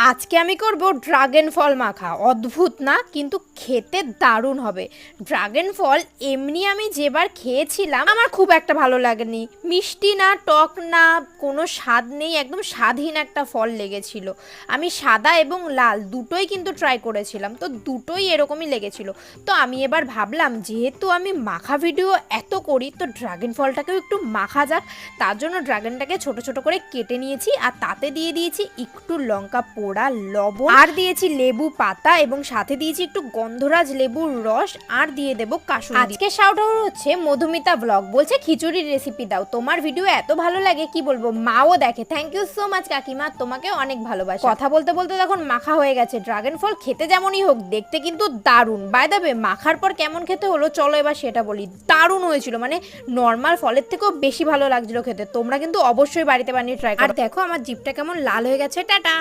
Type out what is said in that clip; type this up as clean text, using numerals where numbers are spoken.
আজকে আমি করব ড্রাগন ফল মাখা। অদ্ভুত না, কিন্তু খেতে দারুণ হবে। ড্রাগন ফল এমনি আমি যেবার খেয়েছিলাম আমার খুব একটা ভালো লাগেনি। মিষ্টি না, টক না, কোনো স্বাদ নেই, একদম স্বাদহীন একটা ফল লেগেছিল। আমি সাদা এবং লাল দুটোই কিন্তু ট্রাই করেছিলাম, তো দুটোই এরকমই লেগেছিল। তো আমি এবার ভাবলাম যেহেতু আমি মাখা ভিডিও এত করি, তো ড্রাগন ফলটাকেও একটু মাখা যাক। তার জন্য ড্রাগনটাকে ছোট ছোট করে কেটে নিয়েছি, আর তাতে দিয়ে দিয়েছি একটু লঙ্কা পোড়া, লবণ, আর দিয়েছি লেবু পাতা, এবং সাথে দিয়েছি একটু গন্ধরাজ লেবুর রস, আর দিয়ে দেবো কাসুন্দি। আজকে শাউট আউট হচ্ছে মধুমিতা ব্লগ, বলছে খিচুড়ির রেসিপি দাও। তোমার ভিডিও এত ভালো লাগে কি বলবো, মাও দেখে। থ্যাংক ইউ সো মাচ কাকিমা, তোমাকে অনেক ভালোবাসি। কথা বলতে বলতে তখন মাখা হয়ে গেছে। ড্রাগন ফল খেতে যেমনই হোক, দেখতে কিন্তু দারুণ। বাই দ্য ওয়ে, মাখার পর কেমন খেতে হলো চলো এবার সেটা বলি। দারুণ হয়েছিল, মানে নর্মাল ফলের থেকেও বেশি ভালো লাগছিল খেতে। তোমরা কিন্তু অবশ্যই বাড়িতে বানিয়ে ট্রাই করো। আর দেখো আমার জিভটা কেমন লাল হয়ে গেছে। টাটা।